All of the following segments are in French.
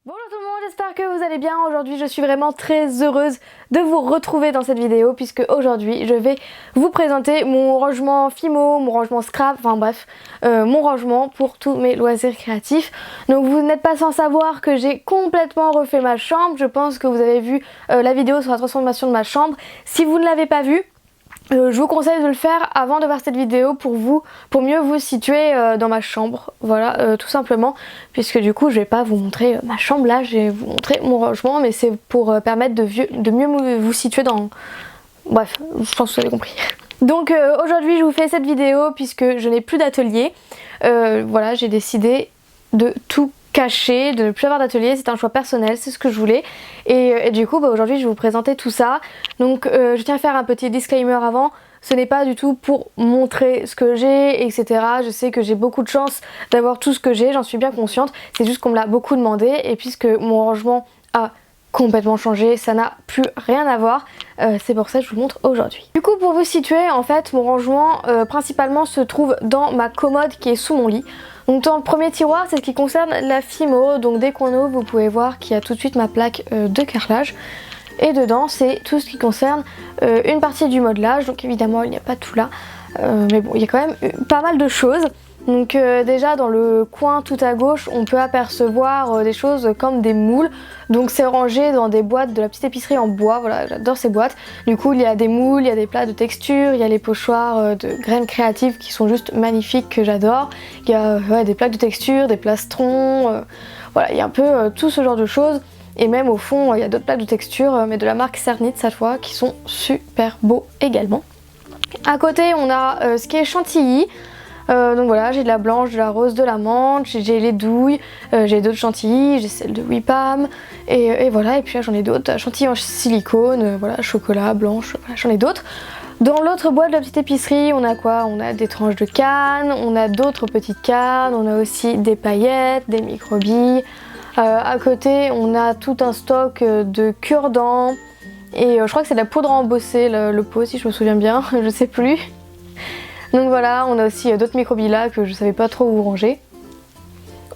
Bonjour tout le monde, j'espère que vous allez bien. Aujourd'hui je suis vraiment très heureuse de vous retrouver dans cette vidéo puisque aujourd'hui je vais vous présenter mon rangement Fimo, mon rangement scrap, enfin bref, mon rangement pour tous mes loisirs créatifs. Donc vous n'êtes pas sans savoir que j'ai complètement refait ma chambre. Je pense que vous avez vu la vidéo sur la transformation de ma chambre. Si vous ne l'avez pas vue, je vous conseille de le faire avant de voir cette vidéo pour mieux vous situer dans ma chambre, voilà, tout simplement, puisque du coup je vais pas vous montrer ma chambre là, je vais vous montrer mon rangement, mais c'est pour permettre de mieux vous situer dans... Bref, je pense que vous avez compris. Donc aujourd'hui je vous fais cette vidéo puisque je n'ai plus d'atelier, voilà, j'ai décidé de tout caché, de ne plus avoir d'atelier, c'est un choix personnel, c'est ce que je voulais et du coup aujourd'hui je vais vous présenter tout ça. Donc je tiens à faire un petit disclaimer avant, ce n'est pas du tout pour montrer ce que j'ai, etc. Je sais que j'ai beaucoup de chance d'avoir tout ce que j'ai, j'en suis bien consciente, c'est juste qu'on me l'a beaucoup demandé et puisque mon rangement a complètement changé, ça n'a plus rien à voir, c'est pour ça que je vous montre aujourd'hui. Du coup pour vous situer, en fait mon rangement principalement se trouve dans ma commode qui est sous mon lit. Donc dans le premier tiroir c'est ce qui concerne la Fimo, donc dès qu'on ouvre vous pouvez voir qu'il y a tout de suite ma plaque de carrelage. Et dedans c'est tout ce qui concerne une partie du modelage, donc évidemment il n'y a pas tout là, mais bon il y a quand même pas mal de choses. Donc déjà dans le coin tout à gauche on peut apercevoir des choses comme des moules, donc c'est rangé dans des boîtes de la petite épicerie en bois, voilà j'adore ces boîtes. Du coup il y a des moules, il y a des plats de texture, il y a les pochoirs de graines créatives qui sont juste magnifiques que j'adore, il y a des plaques de texture, des plastrons, voilà il y a un peu tout ce genre de choses. Et même au fond il y a d'autres plaques de texture mais de la marque Cernit cette fois qui sont super beaux également. À côté on a ce qui est chantilly. Donc voilà, j'ai de la blanche, de la rose, de la menthe, j'ai les douilles, j'ai d'autres chantilly, j'ai celle de Wipam et voilà, et puis là j'en ai d'autres, chantilly en silicone, voilà, chocolat, blanche, voilà, j'en ai d'autres. Dans l'autre boîte de la petite épicerie, on a quoi? On a des tranches de canne, on a d'autres petites cannes, on a aussi des paillettes, des microbilles. À côté, on a tout un stock de cure-dents et je crois que c'est de la poudre à embosser, le pot si je me souviens bien, je sais plus. Donc voilà, on a aussi d'autres microbilles là que je savais pas trop où ranger.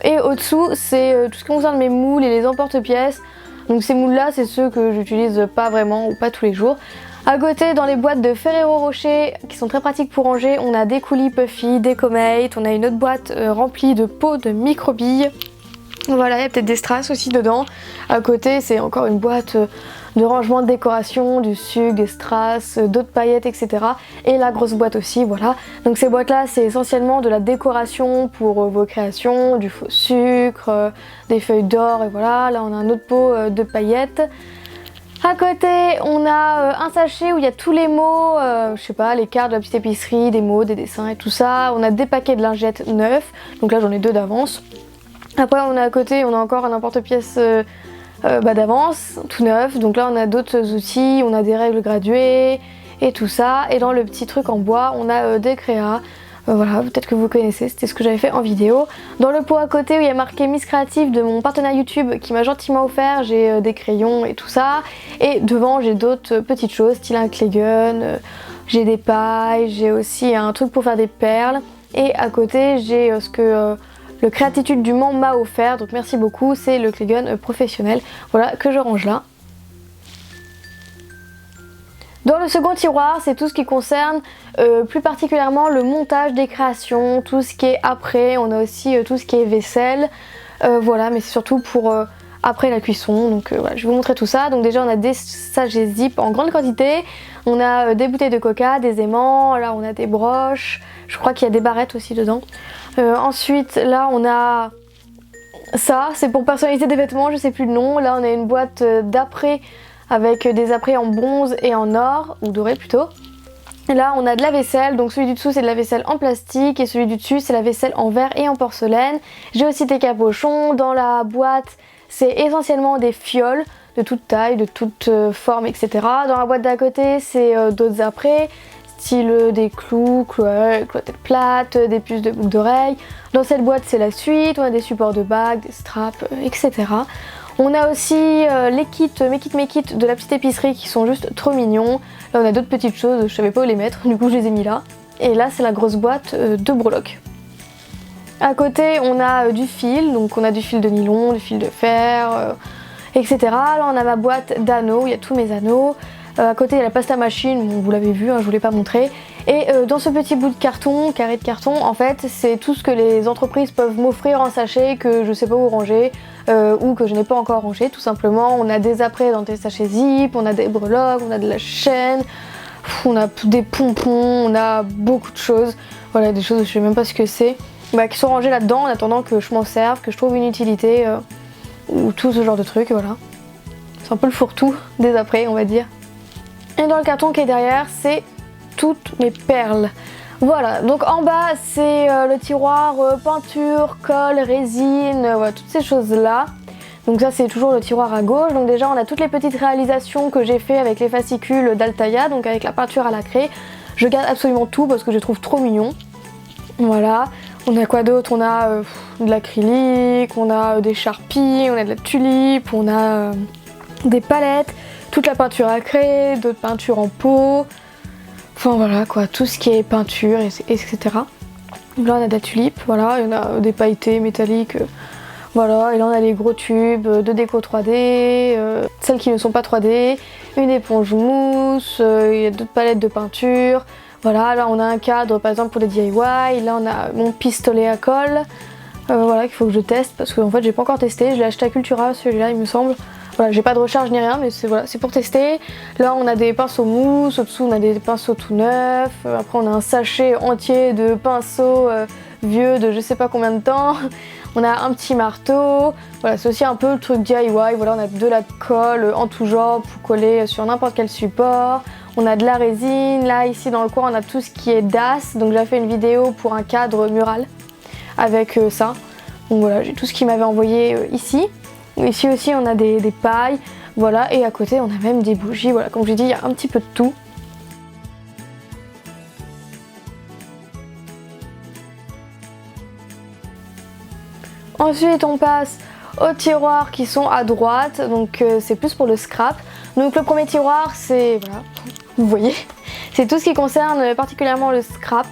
Et au-dessous, c'est tout ce qui concerne mes moules et les emporte-pièces. Donc ces moules là, c'est ceux que j'utilise pas vraiment ou pas tous les jours. À côté, dans les boîtes de Ferrero Rocher, qui sont très pratiques pour ranger, on a des coulis Puffy, des Comate, on a une autre boîte remplie de pots de microbilles. Voilà, il y a peut-être des strass aussi dedans. À côté, c'est encore une boîte de rangement de décoration, du sucre, des strass, d'autres paillettes, etc. Et la grosse boîte aussi, voilà. Donc ces boîtes-là, c'est essentiellement de la décoration pour vos créations, du faux sucre, des feuilles d'or, et voilà. Là, on a un autre pot de paillettes. À côté, on a un sachet où il y a tous les mots, je sais pas, les cartes de la petite épicerie, des mots, des dessins et tout ça. On a des paquets de lingettes neufs, donc là j'en ai 2 d'avance. Après on a à côté, on a encore un emporte-pièce d'avance, tout neuf. Donc là on a d'autres outils, on a des règles graduées et tout ça. Et dans le petit truc en bois, on a des créas. Voilà, peut-être que vous connaissez, c'était ce que j'avais fait en vidéo. Dans le pot à côté où il y a marqué Miss Créative de mon partenaire YouTube qui m'a gentiment offert, j'ai des crayons et tout ça. Et devant j'ai d'autres petites choses, style un clay gun, j'ai des pailles, j'ai aussi un truc pour faire des perles. Et à côté j'ai ce que... le Créatitude du Mans m'a offert, donc merci beaucoup, c'est le clay gun professionnel, voilà, que je range là. Dans le second tiroir, c'est tout ce qui concerne plus particulièrement le montage des créations, tout ce qui est après, on a aussi tout ce qui est vaisselle, voilà, mais c'est surtout pour après la cuisson, donc voilà, je vais vous montrer tout ça. Donc déjà on a des sachets zip en grande quantité, on a des bouteilles de coca, des aimants, là on a des broches, je crois qu'il y a des barrettes aussi dedans. Ensuite là on a ça, c'est pour personnaliser des vêtements, je sais plus le nom. Là on a une boîte d'après avec des apprêts en bronze et en or, ou doré plutôt. Et là on a de la vaisselle, donc celui du dessous c'est de la vaisselle en plastique et celui du dessus c'est la vaisselle en verre et en porcelaine. J'ai aussi des cabochons, dans la boîte c'est essentiellement des fioles de toute taille, de toute forme, etc. Dans la boîte d'à côté c'est d'autres apprêts, style des clous, clochettes plates, des puces de boucles d'oreilles. Dans cette boîte c'est la suite, on a des supports de bagues, des straps, etc. On a aussi les kits, mes kits de la petite épicerie qui sont juste trop mignons. Là on a d'autres petites choses, je savais pas où les mettre, du coup je les ai mis là. Et là c'est la grosse boîte de breloques. À côté on a du fil, donc on a du fil de nylon, du fil de fer, etc. Là on a ma boîte d'anneaux, il y a tous mes anneaux. À côté il y a la pasta machine, bon, vous l'avez vu, hein, je vous l'ai pas montré. Et dans ce petit bout de carton, carré de carton, en fait c'est tout ce que les entreprises peuvent m'offrir en sachet que je sais pas où ranger ou que je n'ai pas encore rangé tout simplement. On a des apprêts dans des sachets zip, on a des breloques, on a de la chaîne, on a des pompons, on a beaucoup de choses. Voilà, des choses je sais même pas ce que c'est, qui sont rangées là-dedans en attendant que je m'en serve, que je trouve une utilité ou tout ce genre de trucs, voilà. C'est un peu le fourre-tout des apprêts on va dire. Et dans le carton qui est derrière, c'est toutes mes perles. Voilà, donc en bas c'est le tiroir peinture, colle, résine, voilà, toutes ces choses là. Donc ça c'est toujours le tiroir à gauche. Donc déjà on a toutes les petites réalisations que j'ai fait avec les fascicules d'Altaïa, donc avec la peinture à la craie. Je garde absolument tout parce que je les trouve trop mignons. Voilà, on a quoi d'autre? On a de l'acrylique, on a des charpies, on a de la tulipe, on a des palettes, toute la peinture à craie, d'autres peintures en pot. Enfin voilà quoi, tout ce qui est peinture, etc. Donc là on a de la tulipe, voilà, il y en a des pailletés métalliques, voilà, et là on a les gros tubes de déco 3D, celles qui ne sont pas 3D, une éponge mousse, il y a d'autres palettes de peinture, voilà, là on a un cadre par exemple pour les DIY, là on a mon pistolet à colle, voilà, qu'il faut que je teste parce qu'en fait j'ai pas encore testé, je l'ai acheté à Cultura celui-là il me semble. Voilà, j'ai pas de recharge ni rien, mais c'est voilà, pour tester. Là, on a des pinceaux mousse, au-dessous, on a des pinceaux tout neufs. Après, on a un sachet entier de pinceaux vieux de je sais pas combien de temps. On a un petit marteau. Voilà, c'est aussi un peu le truc DIY. Voilà, on a de la colle en tout genre pour coller sur n'importe quel support. On a de la résine. Là, ici, dans le coin, on a tout ce qui est DAS. Donc, j'ai fait une vidéo pour un cadre mural avec ça. Donc voilà, j'ai tout ce qu'il m'avait envoyé ici. Ici aussi on a des pailles, voilà, et à côté on a même des bougies, voilà, comme je l'ai dit, il y a un petit peu de tout. Ensuite on passe aux tiroirs qui sont à droite, donc c'est plus pour le scrap. Donc le premier tiroir c'est, voilà, vous voyez, c'est tout ce qui concerne particulièrement le scrap.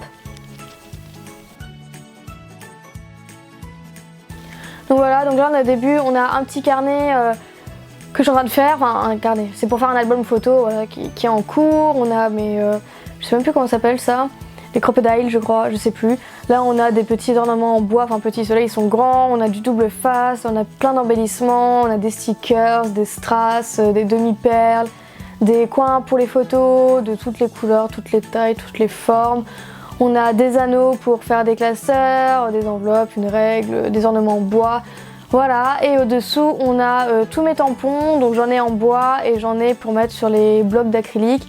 Donc voilà, donc là on a début, on a un petit carnet que je suis en train de faire, enfin un carnet, c'est pour faire un album photo voilà, qui est en cours. On a mes, je sais même plus comment ça s'appelle ça, les crocodiles je crois, je sais plus. Là on a des petits ornements en bois, enfin petits ceux-là ils sont grands, on a du double face, on a plein d'embellissements, on a des stickers, des strass, des demi-perles, des coins pour les photos de toutes les couleurs, toutes les tailles, toutes les formes. On a des anneaux pour faire des classeurs, des enveloppes, une règle, des ornements en bois. Voilà, et au-dessous on a tous mes tampons, donc j'en ai en bois et j'en ai pour mettre sur les blocs d'acrylique.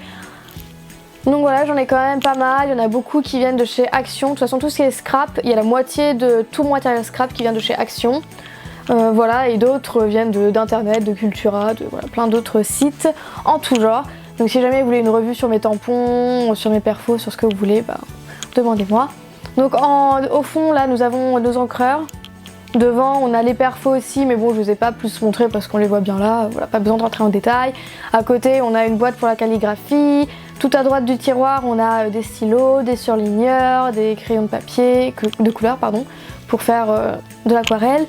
Donc voilà, j'en ai quand même pas mal, il y en a beaucoup qui viennent de chez Action. De toute façon tout ce qui est scrap, il y a la moitié de tout mon matériel scrap qui vient de chez Action. Voilà, et d'autres viennent d'internet, de Cultura, de voilà, plein d'autres sites en tout genre. Donc si jamais vous voulez une revue sur mes tampons, sur mes perfos, sur ce que vous voulez, demandez-moi. Donc au fond là nous avons nos encreurs. Devant on a les perfos aussi, mais bon je vous ai pas plus montré parce qu'on les voit bien là, voilà, pas besoin de rentrer en détail. À côté on a une boîte pour la calligraphie. Tout à droite du tiroir on a des stylos, des surligneurs, des crayons de papier, de couleur pardon, pour faire de l'aquarelle.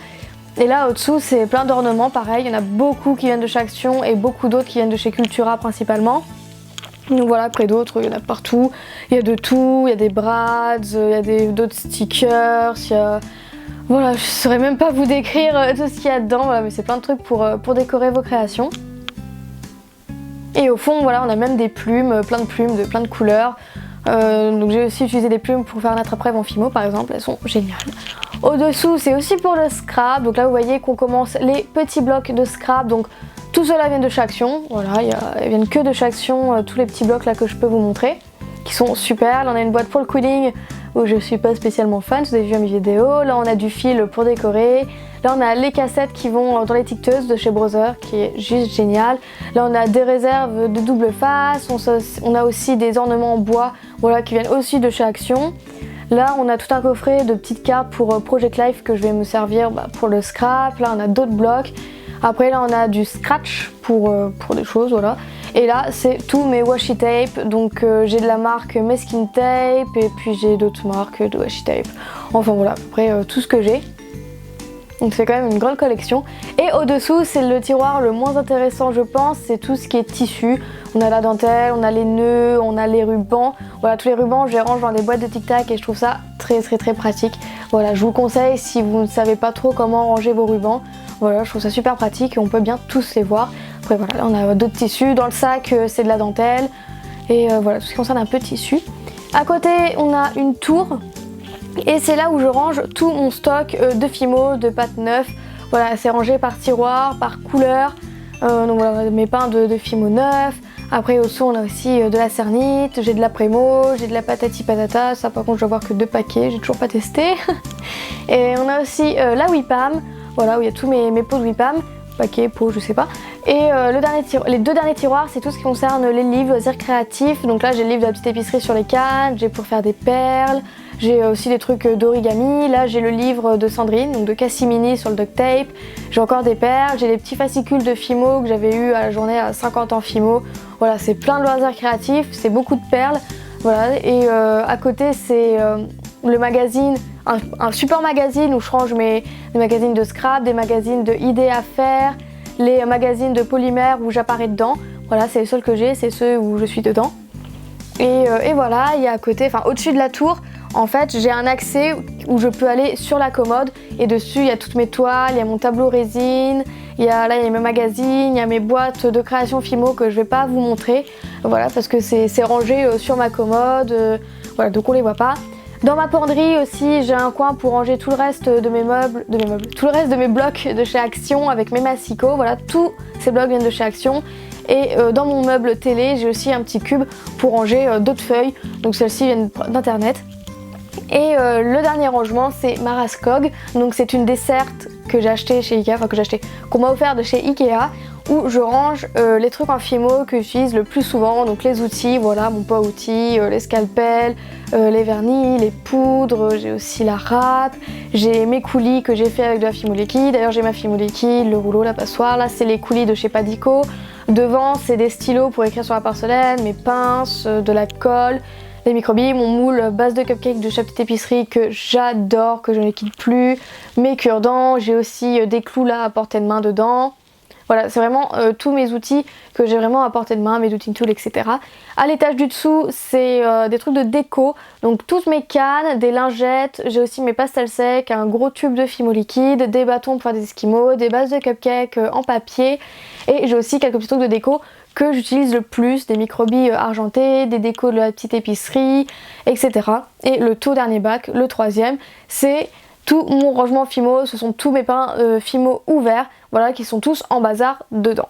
Et là au-dessous c'est plein d'ornements, pareil, il y en a beaucoup qui viennent de chez Action et beaucoup d'autres qui viennent de chez Cultura principalement. Donc voilà, après d'autres, il y en a partout, il y a de tout, il y a des brads, il y a d'autres stickers, il y a... Voilà, je saurais même pas vous décrire tout ce qu'il y a dedans, voilà, mais c'est plein de trucs pour décorer vos créations. Et au fond, voilà, on a même des plumes, plein de plein de couleurs. Donc j'ai aussi utilisé des plumes pour faire un attrape-rêve en Fimo par exemple, elles sont géniales. Au-dessous, c'est aussi pour le scrap, donc là vous voyez qu'on commence les petits blocs de scrap, donc tout cela vient de chez Action, voilà, ils viennent que de chez Action, tous les petits blocs là que je peux vous montrer, qui sont super. Là on a une boîte pour le quilling où je suis pas spécialement fan, vous avez vu mes vidéos. Là on a du fil pour décorer. Là on a les cassettes qui vont dans les ticteuses de chez Brother qui est juste génial. Là on a des réserves de double face, on a aussi des ornements en bois voilà, qui viennent aussi de chez Action. Là on a tout un coffret de petites cartes pour Project Life que je vais me servir pour le scrap. Là on a d'autres blocs. Après là on a du scratch pour des choses voilà. Et là c'est tous mes washi tape, donc j'ai de la marque Meskin Tape et puis j'ai d'autres marques de washi tape. Enfin voilà, à peu près tout ce que j'ai. Donc c'est quand même une grande collection. Et au-dessous, c'est le tiroir le moins intéressant je pense, c'est tout ce qui est tissu. On a la dentelle, on a les nœuds, on a les rubans. Voilà, tous les rubans je les range dans des boîtes de Tic Tac et je trouve ça très pratique. Voilà, je vous conseille si vous ne savez pas trop comment ranger vos rubans. Voilà, je trouve ça super pratique et on peut bien tous les voir. Après voilà, là on a d'autres tissus. Dans le sac c'est de la dentelle. Et voilà, tout ce qui concerne un peu de tissu. À côté on a une tour. Et c'est là où je range tout mon stock de Fimo, de pâtes neuves. Voilà, c'est rangé par tiroir, par couleur. Donc voilà, mes pains de Fimo neufs. Après au-dessous on a aussi de la cernite, j'ai de la Prémo, j'ai de la patati patata. Ça par contre je dois avoir que 2 paquets, j'ai toujours pas testé. Et on a aussi la Wipam, voilà où il y a tous mes pots de Wipam. Paquet, pot, je sais pas. Et les 2 derniers tiroirs, c'est tout ce qui concerne les livres, loisirs créatifs. Donc là j'ai le livre de la petite épicerie sur les cannes, j'ai pour faire des perles. J'ai aussi des trucs d'origami, là j'ai le livre de Sandrine, donc de Cassimini sur le duct tape. J'ai encore des perles, j'ai les petits fascicules de Fimo que j'avais eu à la journée à 50 ans Fimo. Voilà, c'est plein de loisirs créatifs, c'est beaucoup de perles. Voilà, et à côté c'est le magazine, un super magazine où je range des magazines de scrap, des magazines de idées à faire, les magazines de polymère où j'apparais dedans. Voilà, c'est les seuls que j'ai, c'est ceux où je suis dedans. Et voilà, il y a à côté, enfin au-dessus de la tour, en fait j'ai un accès où je peux aller sur la commode et dessus il y a toutes mes toiles, il y a mon tableau résine, il y a mes magazines, il y a mes boîtes de création Fimo que je vais pas vous montrer, voilà parce que c'est rangé sur ma commode, voilà donc on les voit pas. Dans ma penderie aussi j'ai un coin pour ranger tout le reste de mes meubles, tout le reste de mes blocs de chez Action avec mes massicots, voilà tous ces blocs viennent de chez Action. Et dans mon meuble télé, j'ai aussi un petit cube pour ranger d'autres feuilles. Donc celles-ci viennent d'internet. Et le dernier rangement, c'est ma Raskog. Donc c'est une desserte que j'ai acheté chez Ikea, enfin qu'on m'a offert de chez Ikea, où je range les trucs en Fimo que j'utilise le plus souvent. Donc les outils, voilà, mon pot à outils, les scalpels, les vernis, les poudres, j'ai aussi la râpe, j'ai mes coulis que j'ai fait avec de la Fimo liquide. D'ailleurs j'ai ma Fimo liquide, le rouleau, la passoire. Là c'est les coulis de chez Padico. Devant c'est des stylos pour écrire sur la porcelaine, mes pinces, de la colle, les microbilles, mon moule base de cupcake de chez Petite Épicerie que j'adore, que je ne quitte plus, mes cure-dents, j'ai aussi des clous là à portée de main dedans. Voilà, c'est vraiment tous mes outils que j'ai vraiment à portée de main, mes douting tools, etc. À l'étage du dessous, c'est des trucs de déco, donc toutes mes cannes, des lingettes, j'ai aussi mes pastels secs, un gros tube de Fimo liquide, des bâtons pour faire des esquimaux, des bases de cupcake en papier, et j'ai aussi quelques petits trucs de déco que j'utilise le plus, des microbilles argentées, des décos de la petite épicerie, etc. Et le tout dernier bac, le 3e, c'est tout mon rangement Fimo, ce sont tous mes pains Fimo ouverts, voilà, qui sont tous en bazar dedans.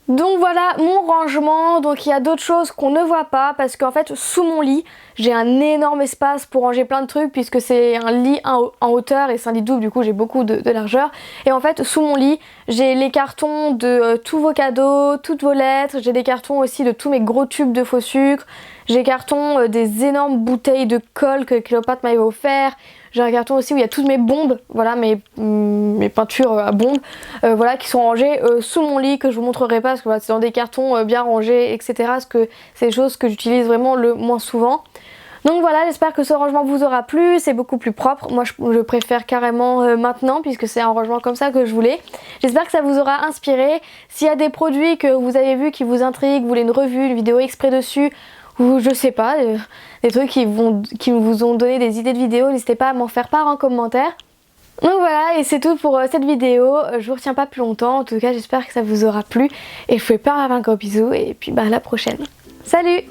Donc voilà mon rangement, donc il y a d'autres choses qu'on ne voit pas parce qu'en fait sous mon lit j'ai un énorme espace pour ranger plein de trucs puisque c'est un lit en hauteur et c'est un lit double, du coup j'ai beaucoup de largeur. Et en fait sous mon lit j'ai les cartons de tous vos cadeaux, toutes vos lettres, j'ai des cartons aussi de tous mes gros tubes de faux sucre, j'ai cartons des énormes bouteilles de colle que Cléopâtre m'avait offert. J'ai un carton aussi où il y a toutes mes bombes, voilà mes peintures à bombes, voilà, qui sont rangées sous mon lit, que je vous montrerai pas parce que voilà, c'est dans des cartons bien rangés, etc. Parce que c'est des choses que j'utilise vraiment le moins souvent. Donc voilà, j'espère que ce rangement vous aura plu, c'est beaucoup plus propre. Moi je préfère carrément maintenant puisque c'est un rangement comme ça que je voulais. J'espère que ça vous aura inspiré. S'il y a des produits que vous avez vus qui vous intriguent, vous voulez une revue, une vidéo exprès dessus, ou je sais pas, des trucs qui vous ont donné des idées de vidéos, n'hésitez pas à m'en faire part en commentaire. Donc voilà, et c'est tout pour cette vidéo, je vous retiens pas plus longtemps, en tout cas j'espère que ça vous aura plu, et je vous fais plein un gros bisou, et puis bah à la prochaine. Salut!